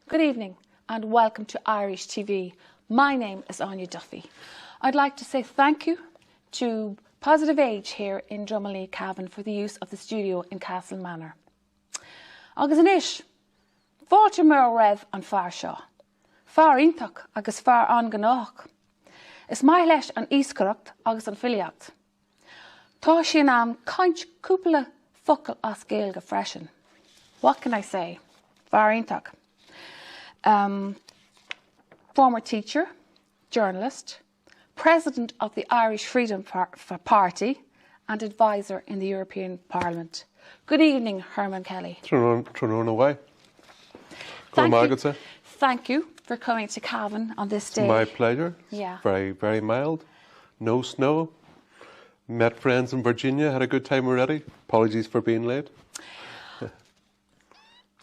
Good evening and welcome to Irish TV. My name is Áine Duffy. I'd like to say thank you to Positive Age here in Drummondley, Cavan for the use of the studio in Castle Manor. Agus an ish, fáte mar rev an fear seo. Fear iontach agus fear an gnách. Is mai leis an íscaracht agus an filiacht. Tá sin am caint cúpla focal as Gaeilge freisin. What can I say? Fear iontach. Former teacher, journalist, president of the Irish Freedom Party and advisor in the European Parliament. Good evening, Hermann Kelly. Trún away. Thank you for coming to Cavan on this day. My pleasure. Yeah. Very, very mild. No snow. Met friends in Virginia, had a good time already. Apologies for being late.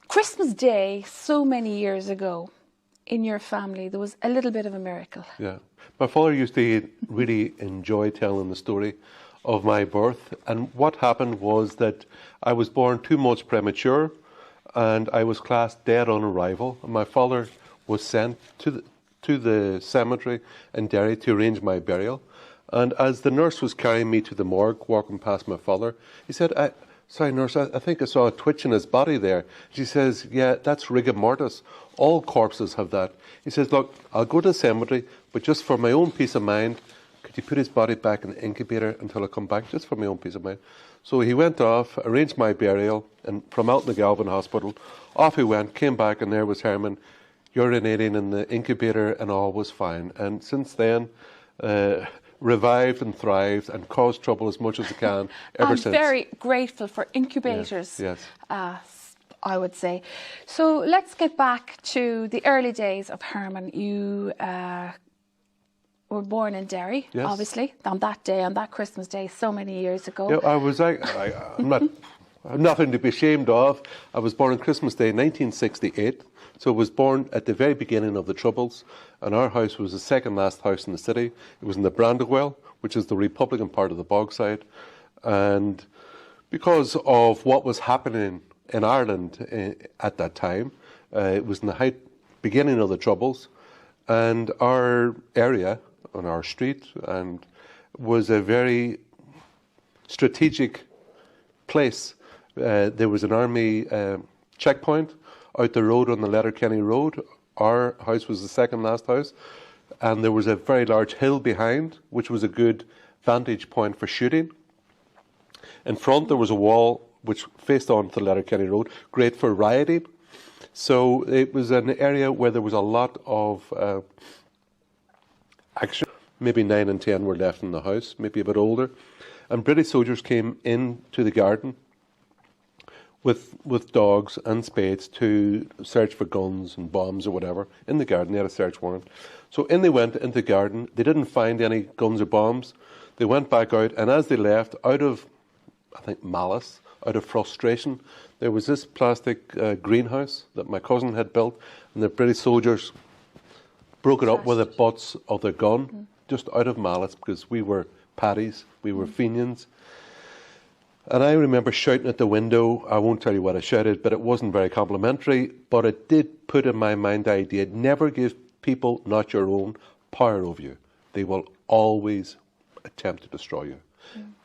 Christmas Day, so many years ago, in your family, there was a little bit of a miracle. Yeah. My father used to really enjoy telling the story of my birth. And what happened was that I was born 2 months premature and I was classed dead on arrival. And my father was sent to the cemetery in Derry to arrange my burial. And as the nurse was carrying me to the morgue, walking past my father, he said, "Sorry, nurse, I think I saw a twitch in his body there." She says, "Yeah, that's rigor mortis. All corpses have that." He says, "Look, I'll go to the cemetery, but just for my own peace of mind, could you put his body back in the incubator until I come back, just for my own peace of mind?" So he went off, arranged my burial, and from out in the Galvin Hospital, off he went, came back, and there was Hermann urinating in the incubator, and all was fine. And since then, revived and thrived and caused trouble as much as I can ever since. I'm very grateful for incubators, yes. I would say. So let's get back to the early days of Hermann. You were born in Derry, yes. Obviously, on that day, on that Christmas Day, so many years ago. Yeah, I'm nothing to be ashamed of. I was born on Christmas Day 1968. So I was born at the very beginning of the Troubles, and our house was the second last house in the city. It was in the Brandywell, which is the Republican part of the Bogside. And because of what was happening in Ireland at that time, it was in the beginning of the Troubles, and our area on our street and was a very strategic place. There was an army checkpoint out the road on the Letterkenny Road. Our house was the second last house, and there was a very large hill behind, which was a good vantage point for shooting. In front there was a wall which faced onto the Letterkenny Road, great for rioting. So it was an area where there was a lot of action. Maybe 9 and 10 were left in the house, maybe a bit older. And British soldiers came into the garden with dogs and spades to search for guns and bombs or whatever in the garden. They had a search warrant. So in they went into the garden. They didn't find any guns or bombs. They went back out, and as they left, out of, I think, malice, out of frustration, there was this plastic greenhouse that my cousin had built, and the British soldiers broke it up with the butts of their gun, just out of malice, because we were paddies, we were Fenians. And I remember shouting at the window. I won't tell you what I shouted, but it wasn't very complimentary. But it did put in my mind the idea, never give people not your own power over you. They will always attempt to destroy you.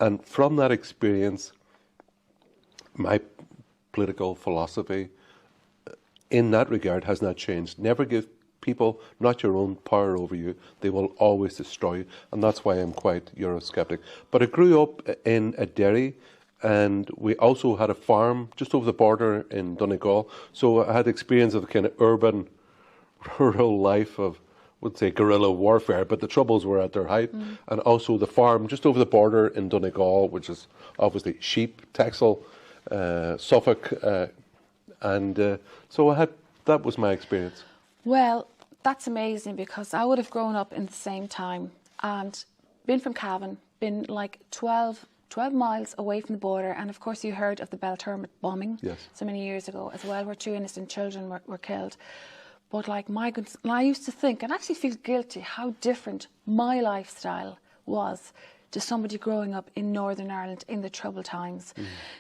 And from that experience, my political philosophy in that regard has not changed. Never give people not your own power over you. They will always destroy you. And that's why I'm quite Eurosceptic. But I grew up in a Derry, and we also had a farm just over the border in Donegal. So I had experience of the kind of urban, rural life of, I would say, guerrilla warfare, but the Troubles were at their height. And also the farm just over the border in Donegal, which is obviously sheep, Texel, Suffolk. So that was my experience. Well, that's amazing, because I would have grown up in the same time and been from Cavan, been like 12 miles away from the border, and of course you heard of the Belturmet bombing so many years ago as well, where 2 innocent children were killed. But like, my goodness, and I used to think and actually feel guilty how different my lifestyle was to somebody growing up in Northern Ireland in the troubled times.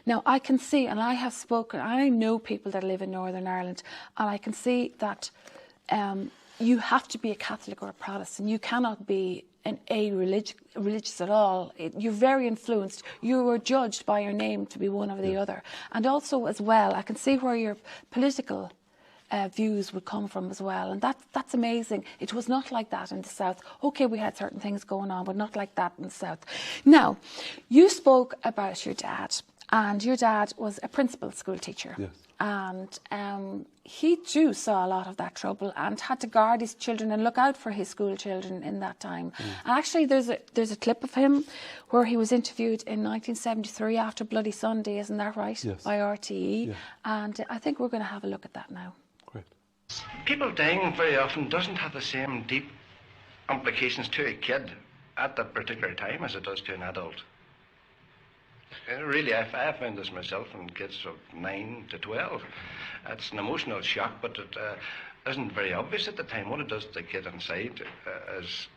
Now, I can see, and I have spoken, I know people that live in Northern Ireland, and I can see that you have to be a Catholic or a Protestant. You cannot be religious at all. You're very influenced. You were judged by your name to be one or the other. And also, as well, I can see where your political views would come from as well, and that's amazing. It was not like that in the South. Okay, we had certain things going on, but not like that in the South. Now, you spoke about your dad, and your dad was a principal school teacher. Yes. And he too saw a lot of that trouble and had to guard his children and look out for his school children in that time. And actually, there's a clip of him where he was interviewed in 1973 after Bloody Sunday, isn't that right? Yes. By RTE. Yeah. And I think we're going to have a look at that now. Great. People dying very often doesn't have the same deep implications to a kid at that particular time as it does to an adult. Really, I found this myself in kids of 9 to 12. It's an emotional shock, but it isn't very obvious at the time. What it does to the kid inside is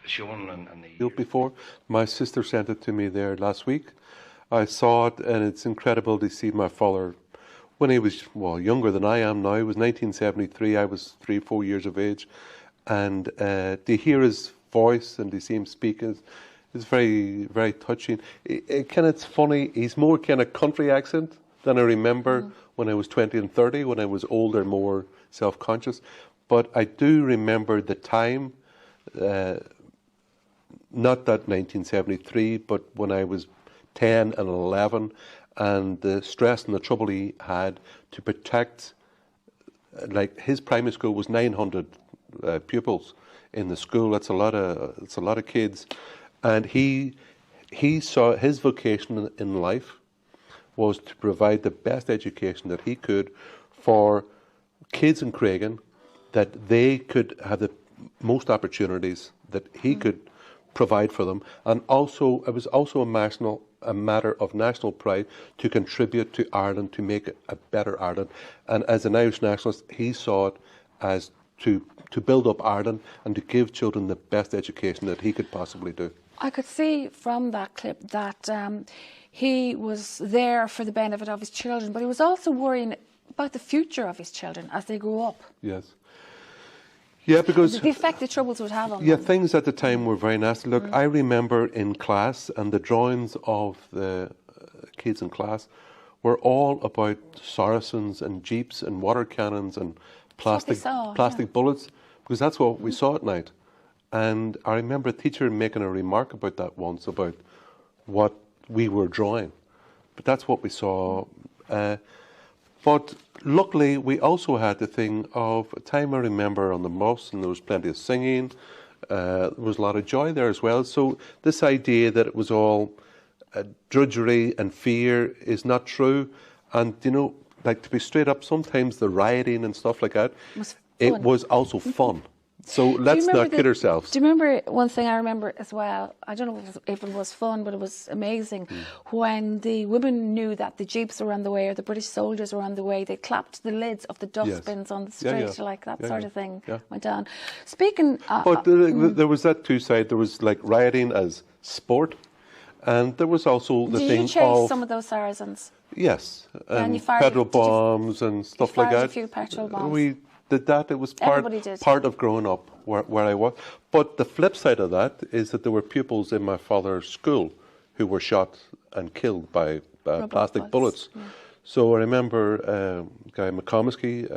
shown in the... Before, my sister sent it to me there last week. I saw it, and it's incredible to see my father when he was, well, younger than I am now. It was 1973. I was 3-4 years of age. And to hear his voice and to see him speak is very, very touching. It's funny, he's more kind of country accent than I remember when I was 20 and 30, when I was older, more self-conscious. But I do remember the time, not that 1973, but when I was 10 and 11, and the stress and the trouble he had to protect, like his primary school was 900 pupils in the school. That's a lot of kids. And he saw his vocation in life was to provide the best education that he could for kids in Craigan, that they could have the most opportunities that he could provide for them. And also, it was also a matter of national pride to contribute to Ireland, to make it a better Ireland. And as an Irish nationalist, he saw it as to build up Ireland and to give children the best education that he could possibly do. I could see from that clip that he was there for the benefit of his children, but he was also worrying about the future of his children as they grew up. Yes. Yeah, because... the effect the troubles would have on them. Yeah, things at the time were very nasty. Look, I remember in class, and the drawings of the kids in class were all about Saracens and jeeps and water cannons and plastic bullets, because that's what we saw at night. And I remember a teacher making a remark about that once, about what we were drawing. But that's what we saw. But luckily, we also had the thing of a time I remember on the bus, and there was plenty of singing. There was a lot of joy there as well. So this idea that it was all drudgery and fear is not true. And, you know, like, to be straight up, sometimes the rioting and stuff like that, it was also fun. So let's not kid ourselves. Do you remember one thing I remember as well? I don't know if it was fun, but it was amazing. When the women knew that the jeeps were on the way or the British soldiers were on the way, they clapped the lids of the dustbins on the street, like that sort of thing went on. Speaking but there was that two sides. There was like rioting as sport, and there was also the thing of... Did you chase some of those Saracens? Yes, and petrol bombs and stuff like that. A few petrol bombs. We did that. It was part of growing up where I was. But the flip side of that is that there were pupils in my father's school who were shot and killed by plastic bullets. Yeah. So I remember Guy McComiskey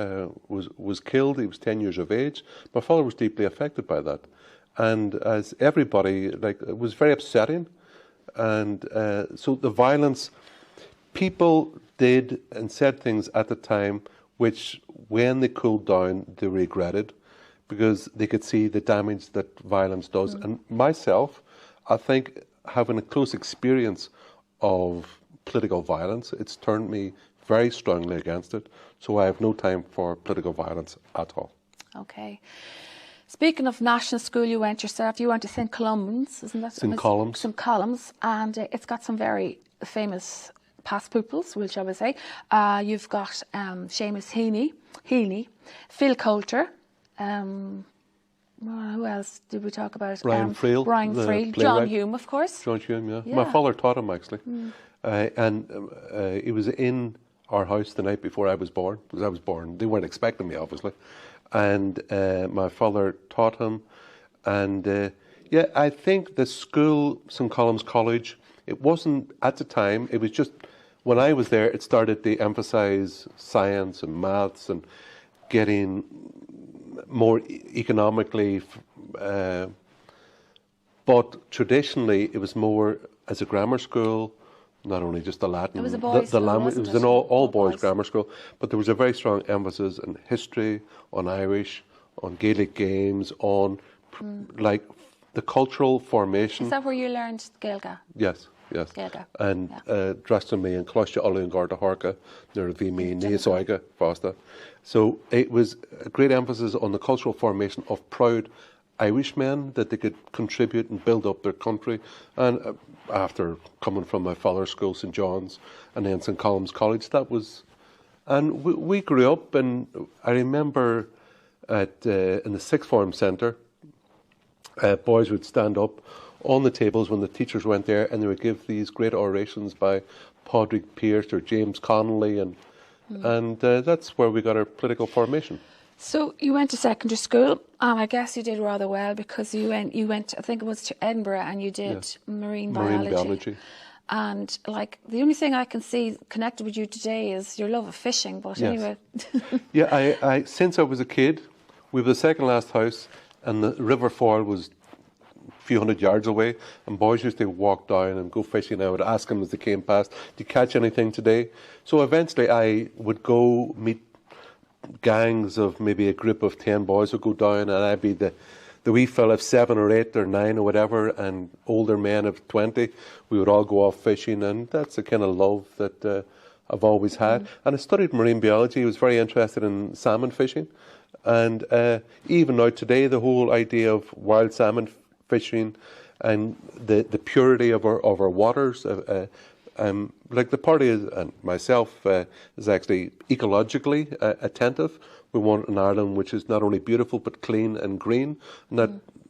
was killed. He was 10 years of age. My father was deeply affected by that. And as everybody, like, it was very upsetting. And so the violence, people did and said things at the time which, when they cooled down, they regretted, because they could see the damage that violence does. And myself, I think, having a close experience of political violence, it's turned me very strongly against it. So I have no time for political violence at all. Okay. Speaking of national school, you went yourself. You went to St. Columns, isn't that? St. Columns. St. Columns, and it's got some very famous past pupils, shall we say. You've got Seamus Heaney, Phil Coulter, Well, who else did we talk about? Brian Friel, Brian the Friel. John playwright. Hume, of course. John Hume, yeah. Yeah. My father taught him, actually. And he was in our house the night before I was born, because I was born. They weren't expecting me, obviously. And my father taught him. And yeah, I think the school, St. Colum's College, it wasn't, at the time, it was just, when I was there, it started to emphasise science and maths and getting more economically, but traditionally it was more as a grammar school, not only just the Latin, It was a boys' the school, language. It wasn't was an it? all boys boys. grammar school, but there was a very strong emphasis on history, on Irish, on Gaelic games, on like the cultural formation. Is that where you learned Gaeilge? Yes, yes. Gaeilge, And yeah. dressed me in Cloiste Olin Garda Harka, near the me Neasoiga Fasta. So it was a great emphasis on the cultural formation of proud Irishmen, that they could contribute and build up their country. And after coming from my father's school, St. John's, and then St. Colum's College, that was. And we grew up, and I remember in the sixth form centre, boys would stand up on the tables when the teachers went there, and they would give these great orations by Padraig Pearse or James Connolly, and that's where we got our political formation. So you went to secondary school. I guess you did rather well, because you went. I think it was to Edinburgh, and you did marine biology. And like the only thing I can see connected with you today is your love of fishing. But anyway, Yeah, I since I was a kid, we were the second last house, and the River Foyle was a few hundred yards away, and boys used to walk down and go fishing. I would ask them as they came past, "Do you catch anything today?" So eventually I would go meet gangs of maybe a group of 10 boys would go down, and I'd be the wee fella of 7 or 8 or 9 or whatever, and older men of 20. We would all go off fishing, and that's the kind of love that I've always had. And I studied marine biology. I was very interested in salmon fishing, and even now today, the whole idea of wild salmon fishing and the purity of our waters. Like the party and myself is actually ecologically attentive. We want an Ireland which is not only beautiful but clean and green, and that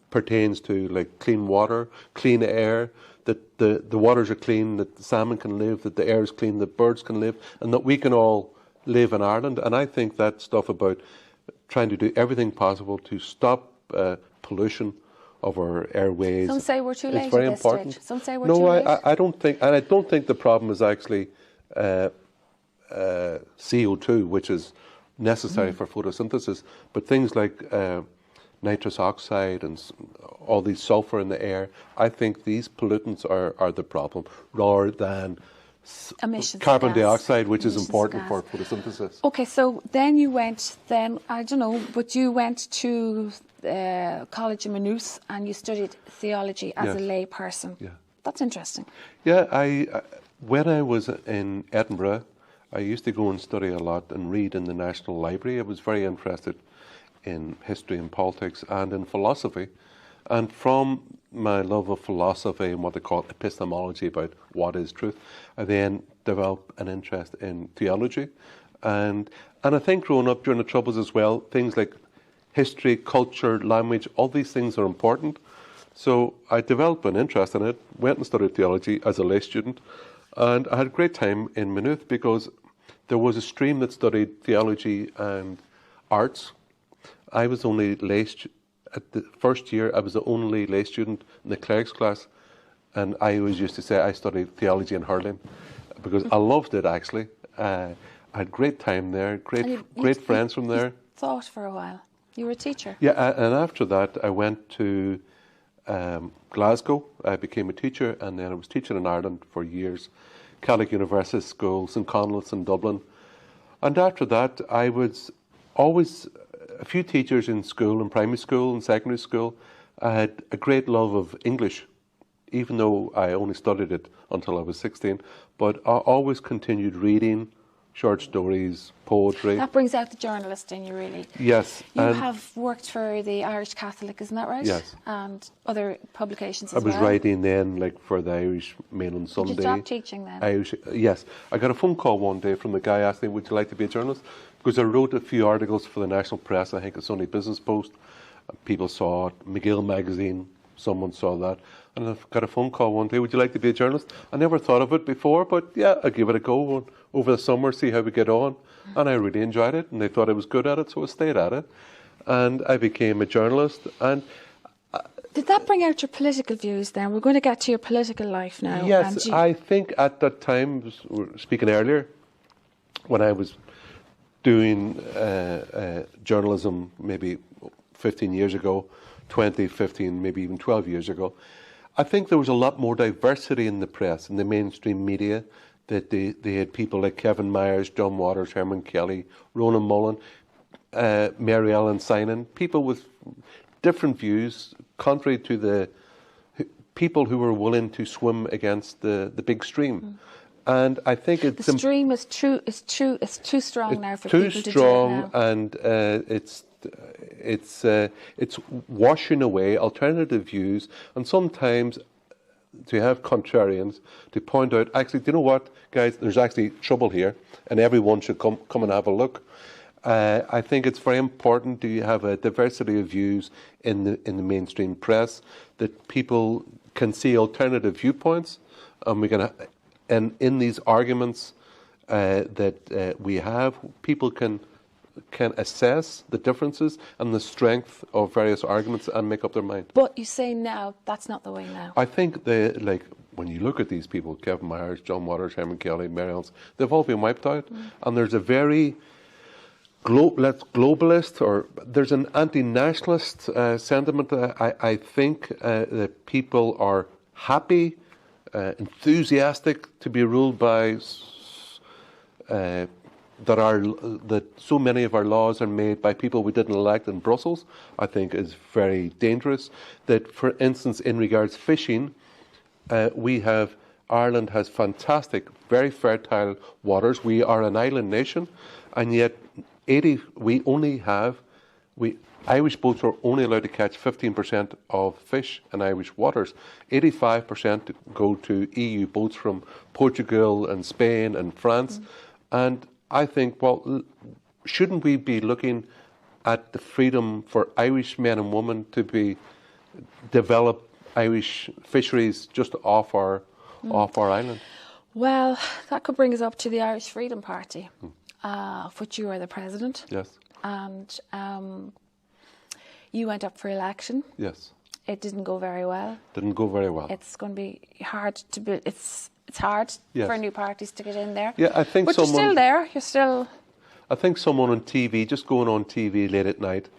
pertains to like clean water, clean air, that the waters are clean, that the salmon can live, that the air is clean, that birds can live, and that we can all live in Ireland. And I think that stuff about trying to do everything possible to stop pollution of our airways. some say we're too late It's very at this important. stage. Some say we're too late. No, I don't think, and I don't think the problem is actually CO2, which is necessary for photosynthesis, but things like nitrous oxide and all these sulfur in the air. I think these pollutants are the problem, rather than Emissions carbon of gas. dioxide, which is Emissions of important gas. for photosynthesis. Okay, so then you went, I don't know, but you went to college in Maynooth and you studied theology as a Yes. lay person. Yeah. That's interesting. Yeah, when I was in Edinburgh, I used to go and study a lot and read in the National Library. I was very interested in history and politics and in philosophy. And from my love of philosophy and what they call epistemology, about what is truth, I then developed an interest in theology. And I think growing up during the Troubles as well, things like history, culture, language, all these things are important. So I developed an interest in it, went and studied theology as a lay student, and I had a great time in Maynooth because there was a stream that studied theology and arts. I was only at the first year, I was the only lay student in the clerics class, and I always used to say I studied theology and hurling because I loved it actually. I had a great time there, great friends from there. You thought for a while. You were a teacher. Yeah, and after that I went to Glasgow. I became a teacher, and then I was teaching in Ireland for years, Catholic University School, St Conleth's in Dublin. And after that, I was always a few teachers in school, in primary school and secondary school. I had a great love of English, even though I only studied it until I was 16. But I always continued reading short stories, poetry. That brings out the journalist in you, really. Yes. You and have worked for the Irish Catholic, isn't that right? Yes. And other publications I as was well. writing then, like for the Irish Mail on Sunday. Did you stop teaching then? Irish, yes. I got a phone call one day from the guy asking me, would you like to be a journalist? Because I wrote a few articles for the National Press, I think a Sunday Business Post, People saw it. McGill magazine, someone saw that. And I got a phone call one day, would you like to be a journalist? I never thought of it before, but yeah, I'll give it a go over the summer, see how we get on. And I really enjoyed it, and they thought I was good at it, so I stayed at it. And I became a journalist. And did that bring out your political views then? We're going to get to your political life now. yes, I think at that time, we were speaking earlier, when I was doing journalism maybe 15 years ago, 20, 15, maybe even 12 years ago, I think there was a lot more diversity in the press, in the mainstream media, that they had people like Kevin Myers, John Waters, Hermann Kelly, Ronan Mullen, Mary Ellen Synan, people with different views, contrary to the people who were willing to swim against the big stream. And I think it's the stream is too strong now for too people to do it strong, now. and it's washing away alternative views, and sometimes to have contrarians to point out, actually, do you know what, guys? There's actually trouble here, and everyone should come and have a look. I think it's very important to have a diversity of views in the mainstream press, that people can see alternative viewpoints, and we can. And in these arguments that we have, people can assess the differences and the strength of various arguments and make up their mind. But you say now that's not the way now. I think when you look at these people, Kevin Myers, John Waters, Herman Kelly, Mary Ellen, they've all been wiped out, and there's a very globalist, or there's an anti-nationalist sentiment. I think that people are happy, enthusiastic to be ruled by that so many of our laws are made by people we didn't elect in Brussels. I think is very dangerous. That, for instance, in regards fishing, Ireland has fantastic, very fertile waters. We are an island nation, and yet Irish boats are only allowed to catch 15% of fish in Irish waters. 85% go to EU boats from Portugal and Spain and France. And I think, well, shouldn't we be looking at the freedom for Irish men and women to develop Irish fisheries just off our island? Well, that could bring us up to the Irish Freedom Party, of which you are the president. Yes. And you went up for election. Yes. It didn't go very well. Didn't go very well. It's going to be hard to build. It's hard for new parties to get in there. Yeah, I think. But you're still there. You're still. I think someone on TV, just going on TV late at night,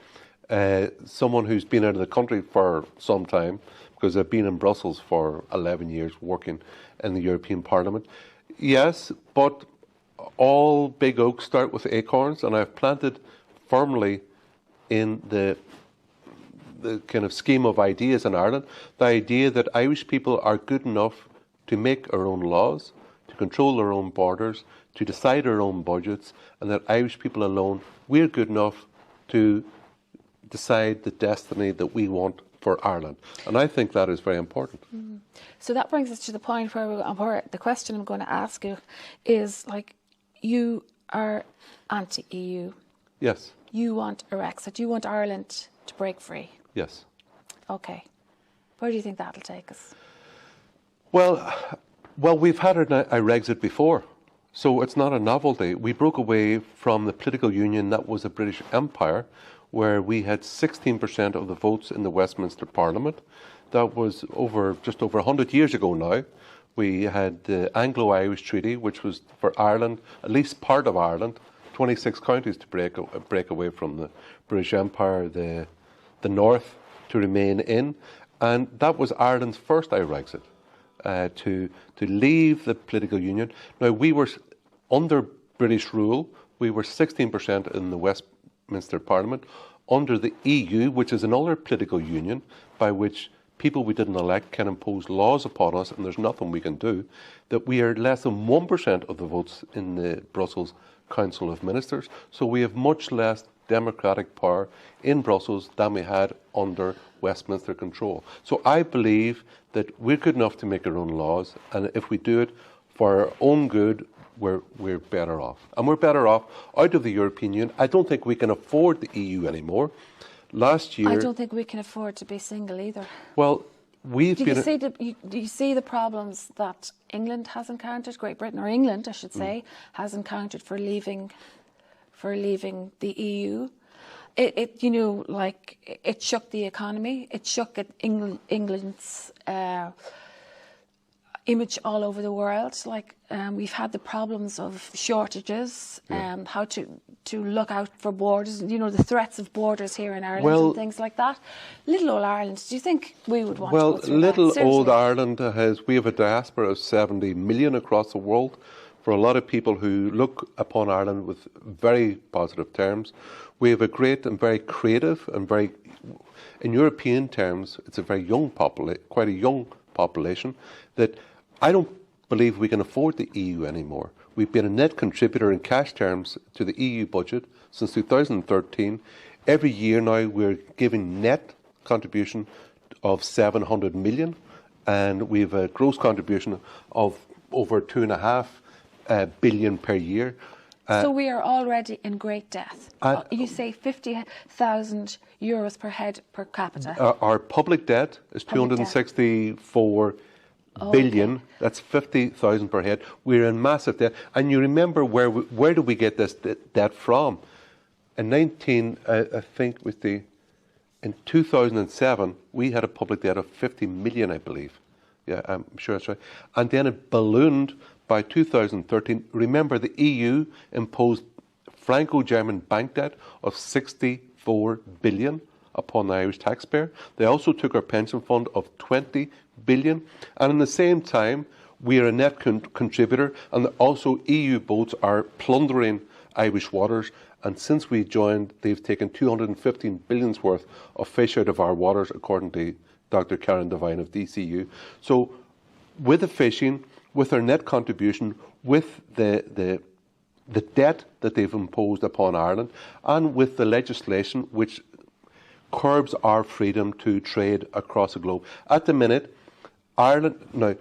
someone who's been out of the country for some time, because I've been in Brussels for 11 years working in the European Parliament. Yes, but all big oaks start with acorns, and I've planted firmly in the kind of scheme of ideas in Ireland, the idea that Irish people are good enough to make our own laws, to control their own borders, to decide our own budgets, and that Irish people alone, we're good enough to decide the destiny that we want for Ireland. And I think that is very important. So that brings us to the point where the question I'm going to ask you is, like, you are anti-EU. Yes. You want a Brexit. You want Ireland to break free. Yes. Okay. Where do you think that'll take us? Well, we've had a Brexit before, so it's not a novelty. We broke away from the political union that was the British Empire, where we had 16% of the votes in the Westminster Parliament. That was just over 100 years ago now. We had the Anglo-Irish Treaty, which was for Ireland, at least part of Ireland, 26 counties to break away from the British Empire, the North to remain in. And that was Ireland's first Brexit, to leave the political union. Now, we were under British rule, we were 16% in the Westminster Parliament. Under the EU, which is another political union by which people we didn't elect can impose laws upon us, and there's nothing we can do, that we are less than 1% of the votes in the Brussels Council of Ministers. So we have much less democratic power in Brussels than we had under Westminster control. So I believe that we're good enough to make our own laws, and if we do it for our own good, we're better off. And we're better off out of the European Union. I don't think we can afford the EU anymore. Last year... I don't think we can afford to be single either. Well, we've Do been... you see the problems that England has encountered, Great Britain, or England, I should say, has encountered for leaving the EU? It it shook the economy. It shook England's image all over the world. We've had the problems of shortages, how to look out for borders, the threats of borders here in Ireland and things like that. Little old Ireland, do you think we would want to go through that? Little old Ireland we have a diaspora of 70 million across the world. For a lot of people who look upon Ireland with very positive terms, we have a great and very creative and very, in European terms, it's a very young quite a young population that I don't believe we can afford the EU anymore. We've been a net contributor in cash terms to the EU budget since 2013. Every year now we're giving net contribution of 700 million, and we have a gross contribution of over 2.5 billion per year. So we are already in great debt. You say 50,000 euros per head per capita. Our public debt is 264 billion. Okay. That's 50,000 per head. We're in massive debt. And you remember where do we get this debt from? In in 2007, we had a public debt of 50 million, I believe. Yeah, I'm sure that's right. And then it ballooned by 2013. Remember, the EU imposed Franco-German bank debt of 64 billion upon the Irish taxpayer. They also took our pension fund of 20 billion. And in the same time, we are a net contributor, and also EU boats are plundering Irish waters. And since we joined, they've taken 215 billions worth of fish out of our waters, according to Dr. Karen Devine of DCU. So with the fishing, with our net contribution, with the debt that they've imposed upon Ireland, and with the legislation which curbs our freedom to trade across the globe. At the minute, Ireland, now,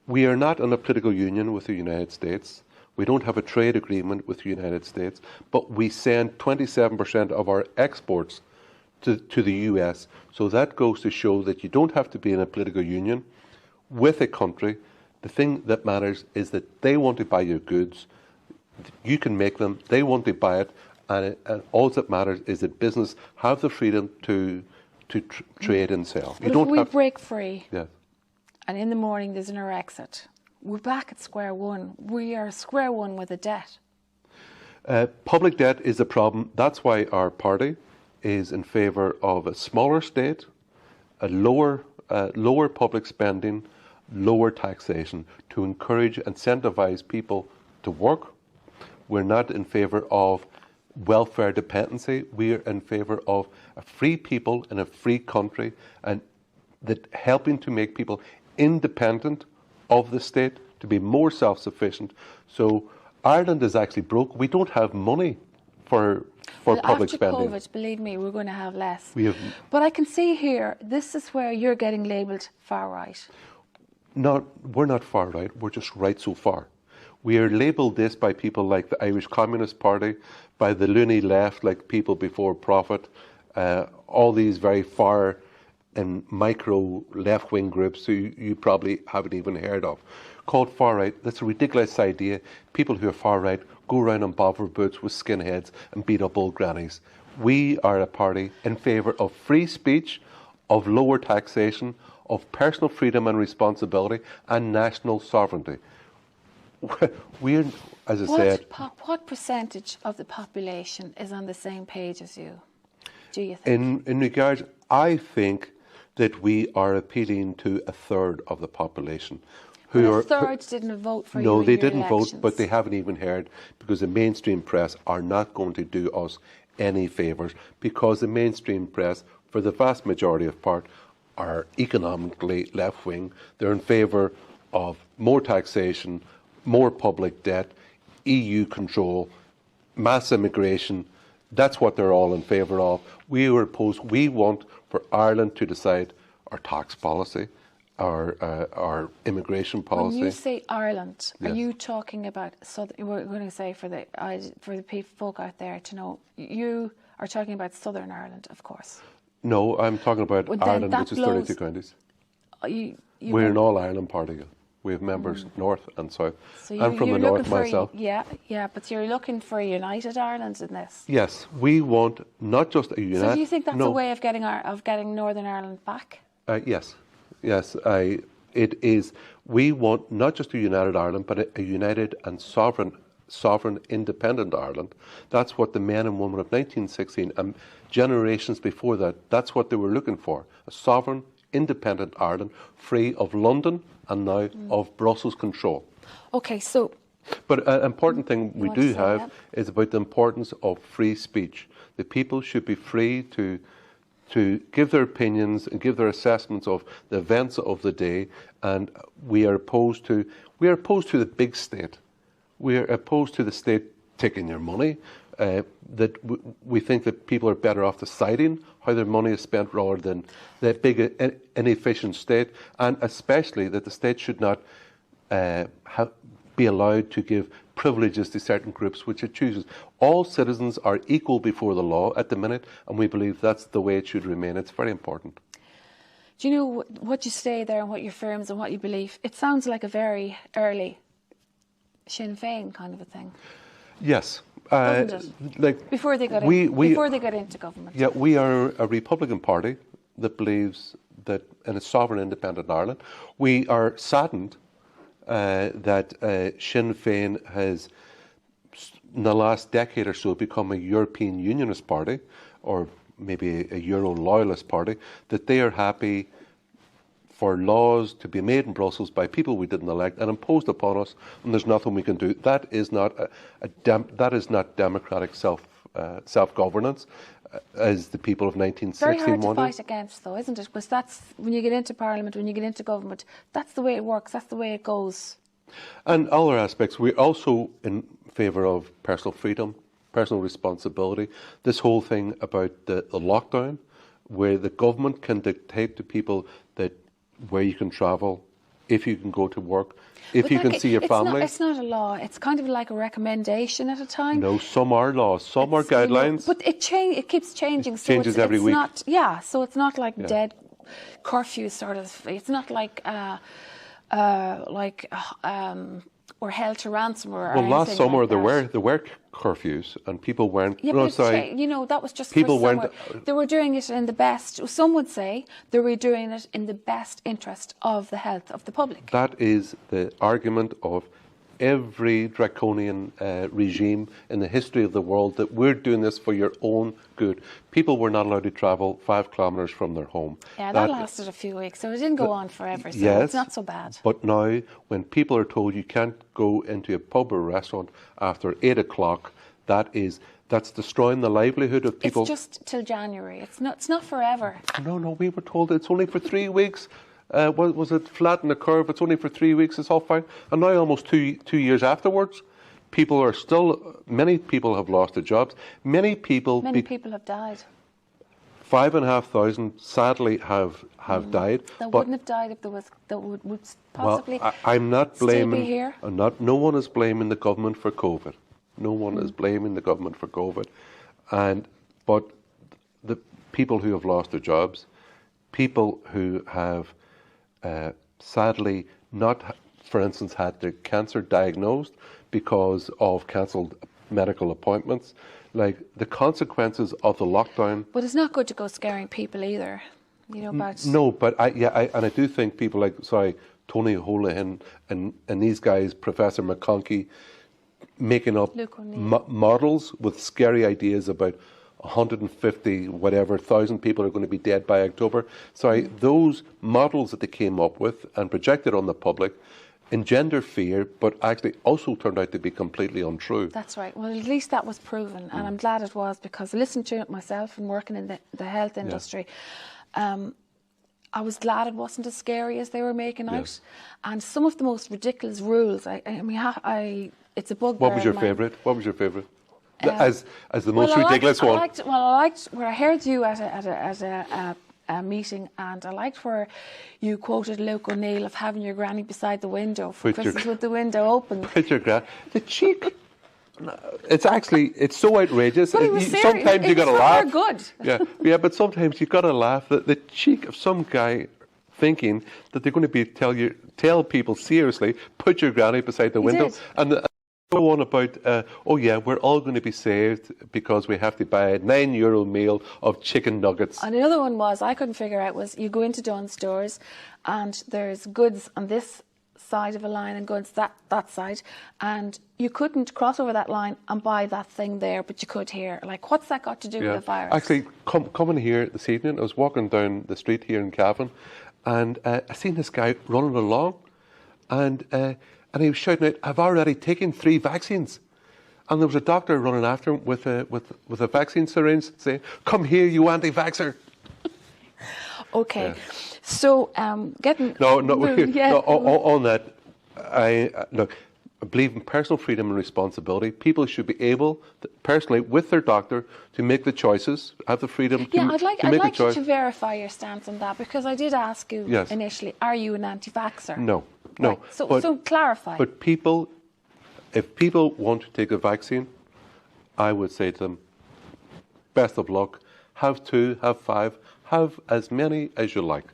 we are not in a political union with the United States. We don't have a trade agreement with the United States, but we send 27% of our exports to the US. So that goes to show that you don't have to be in a political union with a country. The thing that matters is that they want to buy your goods. You can make them. They want to buy it. And all that matters is that business have the freedom to trade and sell. But if we break free, yes, and in the morning there's an exit, we're back at square one. We are square one with a debt. Public debt is a problem. That's why our party is in favour of a smaller state, a lower public spending, lower taxation to encourage, incentivise people to work. We're not in favour of welfare dependency. We are in favour of a free people in a free country, and that helping to make people independent of the state, to be more self-sufficient. So Ireland is actually broke. We don't have money for public spending. After COVID, believe me, we're going to have less. But I can see here, this is where you're getting labelled far right. No, we're not far right. We're just right so far. We are labelled this by people like the Irish Communist Party, by the loony left, like People Before Profit, all these very far and micro left-wing groups who you probably haven't even heard of, called far right. That's a ridiculous idea. People who are far right go around in bobber boots with skinheads and beat up old grannies. We are a party in favour of free speech, of lower taxation, of personal freedom and responsibility, and national sovereignty. We're, as I said... What percentage of the population is on the same page as you, do you think? In regards, I think that we are appealing to a third of the population. Thirds didn't vote for you. No, they didn't vote, but they haven't even heard, because the mainstream press are not going to do us any favours, because the mainstream press, for the vast majority of part, are economically left-wing. They're in favour of more taxation, more public debt, EU control, mass immigration. That's what they're all in favour of. We want for Ireland to decide our tax policy, our immigration policy. When you say Ireland, yes, are you talking about? So we're going to say for the folk out there to know, you are talking about Southern Ireland, of course. No, I'm talking about Well, then Ireland, that which is blows- 32 counties. You We're an won't- all-Ireland party. We have members north and south. So I'm from the north myself. Yeah, but you're looking for a united Ireland in this. Yes, we want not just a united... So do you think that's no. a way of getting Northern Ireland back? Yes. It is. We want not just a united Ireland, but a united and sovereign, independent Ireland. That's what the men and women of 1916 and generations before that, that's what they were looking for. A sovereign, independent Ireland, free of London and now of Brussels control. Okay, so... But an important thing we want to do say have that? is about the importance of free speech. The people should be free to give their opinions and give their assessments of the events of the day, and we are opposed to the big state. We are opposed to the state taking your money. That we think that people are better off deciding how their money is spent rather than the big inefficient state, and especially that the state should not be allowed to give privileges to certain groups which it chooses. All citizens are equal before the law at the minute, and we believe that's the way it should remain. It's very important. Do you know what you say there and what your firms and what you believe? It sounds like a very early Sinn Féin kind of a thing. Yes. Doesn't it? Before they got into government. Yeah, we are a Republican Party that believes that in a sovereign, independent Ireland. We are saddened that Sinn Féin has, in the last decade or so, become a European Unionist party, or maybe a Euro loyalist party, that they are happy for laws to be made in Brussels by people we didn't elect and imposed upon us, and there's nothing we can do. That is not democratic self-governance, as the people of 1916 Very hard to wanted. fight against, though, isn't it? Because that's when you get into Parliament, when you get into government, that's the way it works. That's the way it goes. And other aspects, we're also in favour of personal freedom, personal responsibility. This whole thing about the lockdown, where the government can dictate to people that where you can travel, if you can go to work, if you can see your family. It's not a law. It's kind of like a recommendation at a time. No, some are laws, some are guidelines. But it keeps changing. It changes every week. So it's not like dead curfew sort of. It's not like we're held to ransom or anything last summer like that. there were curfews and people weren't. Yeah, no, but that was just people for summer. weren't. They were doing it in the best. Some would say they were doing it in the best interest of the health of the public. That is the argument of every draconian regime in the history of the world, that we're doing this for your own good. People were not allowed to travel 5 kilometres from their home. Yeah, that lasted a few weeks, so it didn't go on forever, so yes, it's not so bad. But now, when people are told you can't go into a pub or restaurant after 8 o'clock, that's destroying the livelihood of people. It's just till January. It's not forever. No, we were told it's only for 3 weeks. Was it flatten the curve? It's only for 3 weeks. It's all fine. And now, almost two years afterwards, many people have lost their jobs. Many people have died. 5,500 sadly have died. That wouldn't have died if there was. That would possibly. Well, I'm not blaming. Still be here. No one is blaming the government for COVID. No one is blaming the government for COVID, but the people who have lost their jobs, people who have sadly not, for instance, had their cancer diagnosed because of cancelled medical appointments, like the consequences of the lockdown. But it's not good to go scaring people either. About no, but I do think people like Tony Holohan and these guys, Professor McConkie, making up models with scary ideas about 150,000 people are going to be dead by October. Those models that they came up with and projected on the public engender fear, but actually also turned out to be completely untrue. That's right. Well, at least that was proven, and I'm glad it was, because I listened to it myself and working in the health industry. I was glad it wasn't as scary as they were making out. And some of the most ridiculous rules, it's a bugbear. What was your favourite? As the most ridiculous one? I liked where I heard you at a meeting, and I liked where you quoted Luke O'Neill of having your granny beside the window for Christmas with the window open. The cheek It's actually, it's so outrageous. But it was serious. Sometimes you got to laugh. It's for good. Yeah, but sometimes you got to laugh. The cheek of some guy thinking that they're going to be tell people seriously, put your granny beside the window, and go on about, oh yeah, we're all going to be saved because we have to buy a €9 meal of chicken nuggets. And another one was, I couldn't figure out, was you go into Dunnes Stores and there's goods on this side of a line and goods that side, and you couldn't cross over that line and buy that thing there, but you could here. Like, what's that got to do with the virus? Actually, coming here this evening, I was walking down the street here in Cavan, and I seen this guy running along, and he was shouting out, "I've already taken 3 vaccines." And there was a doctor running after him with a vaccine syringe saying, "Come here, you anti-vaxxer." Okay. Yeah. So, on that, I believe in personal freedom and responsibility. People should be able, personally, with their doctor, to make the choices, have the freedom to make the choice. I'd like you to verify your stance on that, because I did ask you initially, are you an anti-vaxxer? No. Right. So clarify. But if people want to take a vaccine, I would say to them, best of luck. Have 2, have 5, have as many as you like.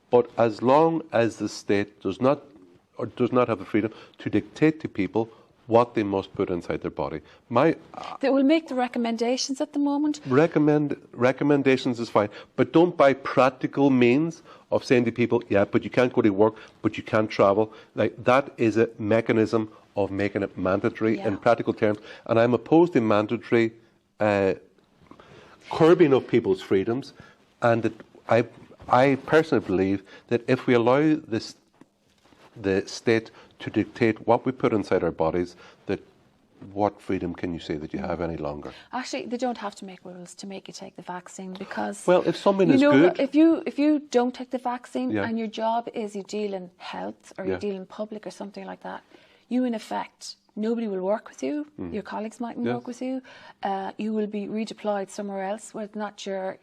But as long as the state does not have the freedom to dictate to people what they must put inside their body. They will make the recommendations at the moment? Recommendations is fine, but don't by practical means of saying to people, yeah, but you can't go to work, but you can't travel. Like, that is a mechanism of making it mandatory in practical terms. And I'm opposed to mandatory curbing of people's freedoms, and that I personally believe that if we allow the state to dictate what we put inside our bodies, that what freedom can you say that you have any longer? Actually, they don't have to make rules to make you take the vaccine, because... Well, if something is good... If you don't take the vaccine and your job is you deal in health or you deal in public or something like that, you in effect... Nobody will work with you. Your colleagues mightn't work with you. You will be redeployed somewhere else where it's not your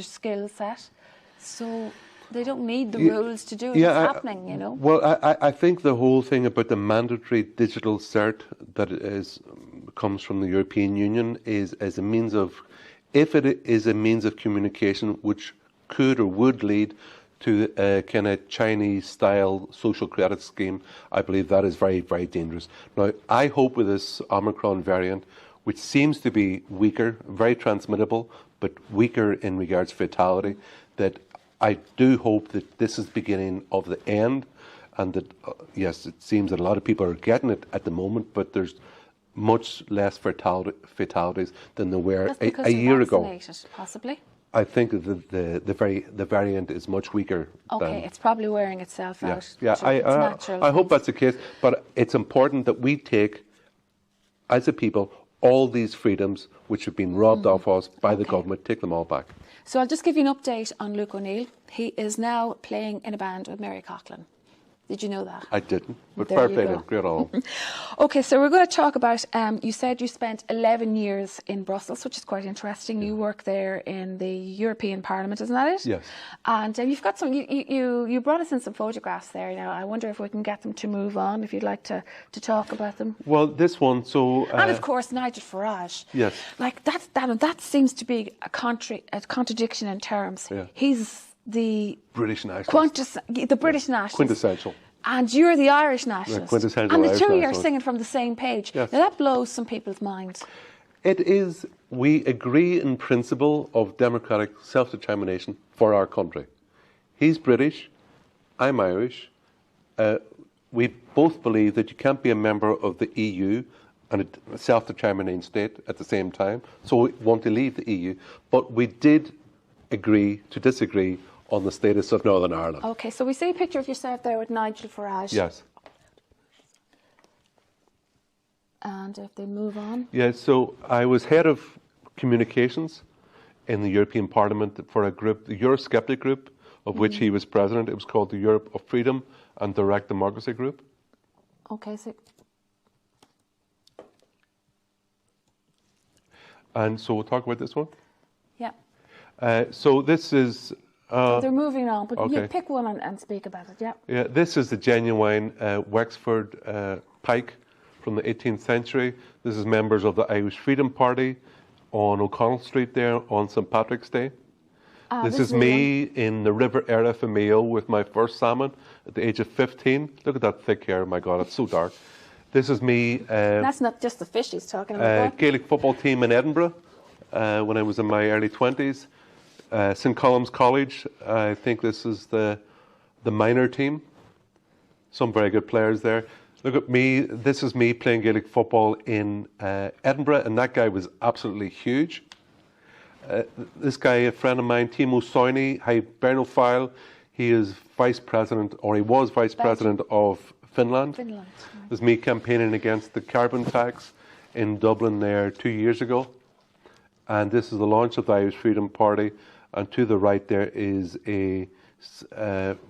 skill set. So they don't need the rules to do it. It's happening, you know. Well, I think the whole thing about the mandatory digital cert that comes from the European Union is as a means of, if it is a means of communication which could or would lead to a kind of Chinese-style social credit scheme, I believe that is very, very dangerous. Now, I hope with this Omicron variant, which seems to be weaker, very transmittable, but weaker in regards to fatality, that I do hope that this is the beginning of the end, and that, yes, it seems that a lot of people are getting it at the moment, but there's much less fatalities than there were a year ago. Possibly. I think the variant is much weaker. Okay, it's probably wearing itself out. Yeah, I hope that's the case. But it's important that we take, as a people, all these freedoms which have been robbed off us by the government, take them all back. So I'll just give you an update on Luke O'Neill. He is now playing in a band with Mary Coughlan. Did you know that? I didn't, but fair play to him. Great all. Okay, so we're going to talk about, you said you spent 11 years in Brussels, which is quite interesting. You work there in the European Parliament, isn't that it? Yes. And you've got some, you brought us in some photographs there now. I wonder if we can get them to move on, if you'd like to talk about them. Well, this one, so... and of course, Nigel Farage. Yes. Like, that seems to be a contradiction in terms. Yeah. He's the British nationalist. The British nationalist. Quintessential. And you're the Irish nationalist. Quintessential and the Irish two of you are nationalist. singing from the same page. Yes. Now that blows some people's minds. It is, we agree in principle of democratic self-determination for our country. He's British, I'm Irish. We both believe that you can't be a member of the EU and a self-determining state at the same time. So we want to leave the EU. But we did agree to disagree on the status of Northern Ireland. Okay, so we see a picture of yourself there with Nigel Farage. Yes. And if they move on. Yeah, so I was head of communications in the European Parliament for a group, the Eurosceptic group, of which he was president. It was called the Europe of Freedom and Direct Democracy Group. Okay, so... And so we'll talk about this one. Yeah. So this is... they're moving on, but okay. you pick one and speak about it, yeah. Yeah, this is the genuine Wexford pike from the 18th century. This is members of the Irish Freedom Party on O'Connell Street there on St. Patrick's Day. This is me in the River Erith in Mayo with my first salmon at the age of 15. Look at that thick hair, my God, it's so dark. This is me. That's not just the fish he's talking about. Gaelic football team in Edinburgh when I was in my early 20s. St. Colum's College, I think this is the minor team. Some very good players there. Look at me, this is me playing Gaelic football in Edinburgh, and that guy was absolutely huge. This guy, a friend of mine, Timo Soini, Hibernophile, he is vice president, or he was vice president of Finland. This is me campaigning against the carbon tax in Dublin there 2 years ago. And this is the launch of the Irish Freedom Party. And to the right there is a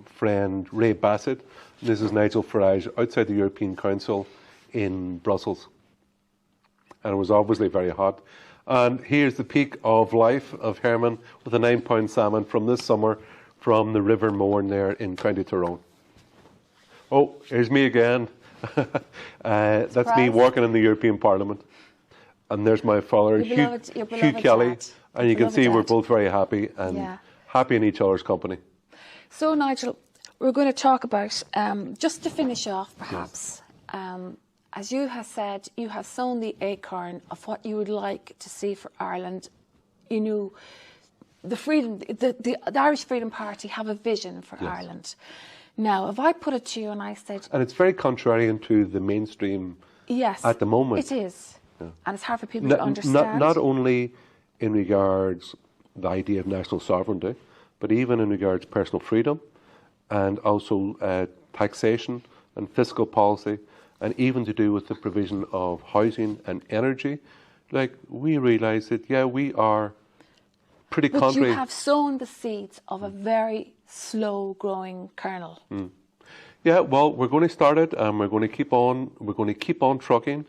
friend, Ray Bassett. This is Nigel Farage outside the European Council in Brussels. And it was obviously very hot. And here's the peak of life of Hermann with a 9-pound salmon from this summer from the River Mourne there in County Tyrone. Oh, here's me again. That's me working in the European Parliament. And there's my father, Hugh Kelly. Dad. And you can see we're both very happy and happy in each other's company. So, Nigel, we're going to talk about, just to finish off perhaps, as you have said, you have sown the acorn of what you would like to see for Ireland. You know, the Irish Freedom Party have a vision for Ireland. Now, if I put it to you and I said... And it's very contrary to the mainstream at the moment. It is. Yeah. And it's hard for people to understand. Not only in regards the idea of national sovereignty, but even in regards personal freedom and also taxation and fiscal policy, and even to do with the provision of housing and energy. Like, we realise that, we are pretty contrary. But you have sown the seeds of a very slow-growing kernel. Yeah, well, we're going to start it, and we're going to keep on trucking.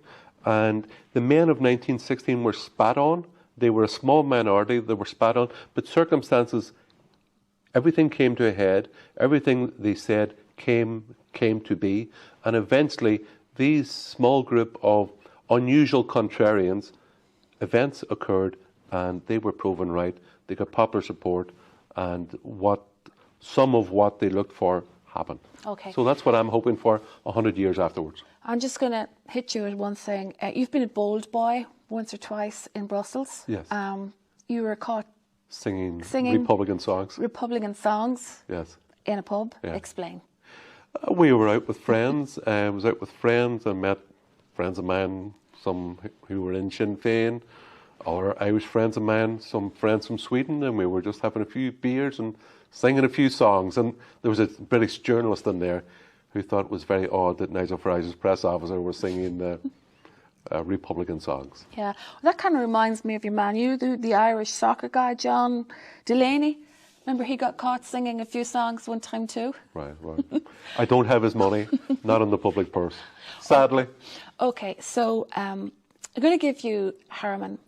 And the men of 1916 were spat on. They were a small minority. They were spat on, but circumstances. Everything came to a head. Everything they said came to be, and eventually, these small group of unusual contrarians, events occurred, and they were proven right. They got popular support, and some of what they looked for happened. Okay. So that's what I'm hoping for 100 years afterwards. I'm just going to hit you with one thing. You've been a bold boy once or twice in Brussels. Yes. You were caught singing Republican songs. Republican songs. Yes. In a pub. Yeah. Explain. We were out with friends. I was out with friends and met friends of mine, some who were in Sinn Féin, other Irish friends of mine, some friends from Sweden, and we were just having a few beers and singing a few songs. And there was a British journalist in there who thought it was very odd that Nigel Farage's press officer was singing Republican songs. Yeah, well, that kind of reminds me of your man, the Irish soccer guy, John Delaney. Remember, he got caught singing a few songs one time too? Right. I don't have his money, not in the public purse, sadly. Okay, so I'm going to give you, Hermann,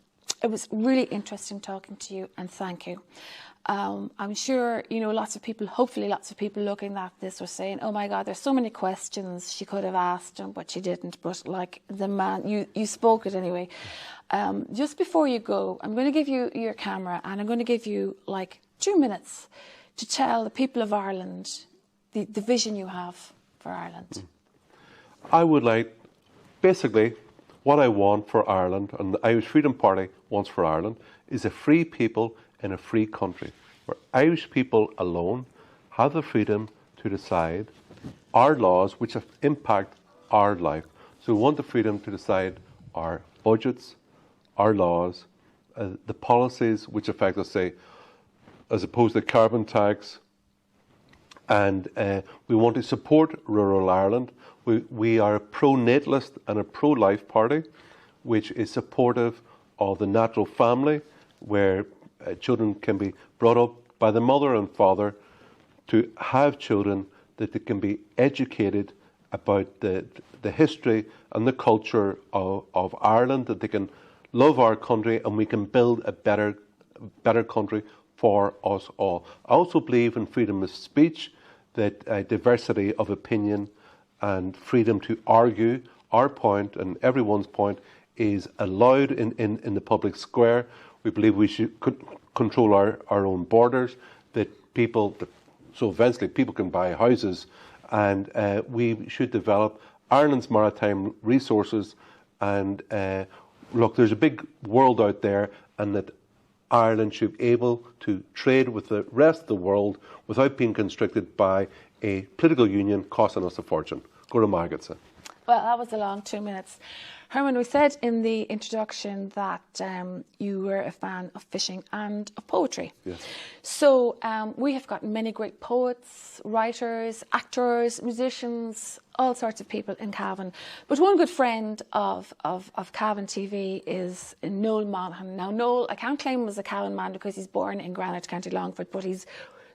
it was really interesting talking to you, and thank you. I'm sure, hopefully lots of people looking at this were saying, oh my God, there's so many questions she could have asked him, but she didn't. But like the man, you spoke it anyway. Just before you go, I'm going to give you your camera, and I'm going to give you like 2 minutes to tell the people of Ireland the vision you have for Ireland. I would like, basically, what I want for Ireland, and the Irish Freedom Party wants for Ireland, is a free people in a free country, where Irish people alone have the freedom to decide our laws which impact our life. So we want the freedom to decide our budgets, our laws, the policies which affect us, say, as opposed to carbon tax. And we want to support rural Ireland. We are a pro-natalist and a pro-life party, which is supportive of the natural family, where children can be brought up by the mother and father to have children, that they can be educated about the history and the culture of Ireland, that they can love our country, and we can build a better country for us all. I also believe in freedom of speech, that diversity of opinion and freedom to argue our point and everyone's point is allowed in the public square. We believe we should control our own borders, so eventually people can buy houses, and we should develop Ireland's maritime resources. And look, there's a big world out there, and that Ireland should be able to trade with the rest of the world without being constricted by a political union costing us a fortune. Go to Margaret. Well, that was a long 2 minutes. Hermann, we said in the introduction that you were a fan of fishing and of poetry. Yes. So we have got many great poets, writers, actors, musicians, all sorts of people in Cavan. But one good friend of Cavan TV is Noel Monaghan. Now, Noel, I can't claim him as a Cavan man because he's born in Granite, County Longford, but he's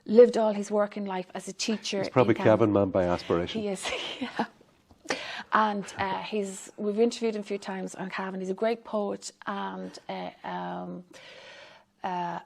lived all his working life as a teacher. He's probably in Cavan. Cavan man by aspiration. He is, yeah. And we've interviewed him a few times on Cavan. He's a great poet and a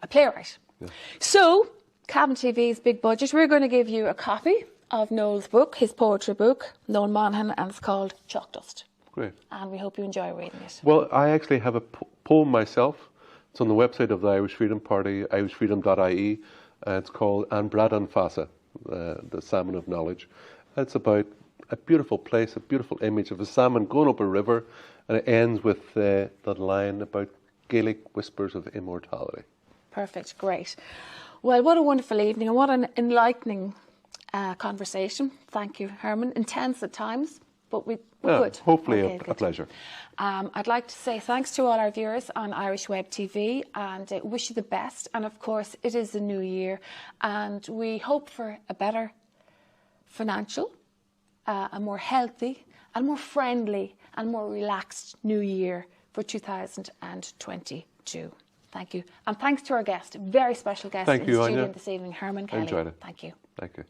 playwright. Yeah. So, Cavan TV's big budget, we're going to give you a copy of Noel's book, his poetry book, Noel Monaghan, and it's called Chalk Dust. Great. And we hope you enjoy reading it. Well, I actually have a poem myself. It's on the website of the Irish Freedom Party, irishfreedom.ie. It's called An Brad an Fasa, the Salmon of Knowledge. It's about a beautiful place, a beautiful image of a salmon going up a river, and it ends with that line about Gaelic whispers of immortality. Perfect, great. Well, what a wonderful evening and what an enlightening conversation. Thank you, Hermann. Intense at times, but we're good. Hopefully a pleasure. I'd like to say thanks to all our viewers on Irish Web TV and wish you the best. And of course, it is the new year and we hope for a better financial, a more healthy and more friendly and more relaxed new year for 2022. Thank you. And thanks to our guest, very special guest in the studio this evening, Hermann Kelly. I enjoyed it. Thank you. Thank you.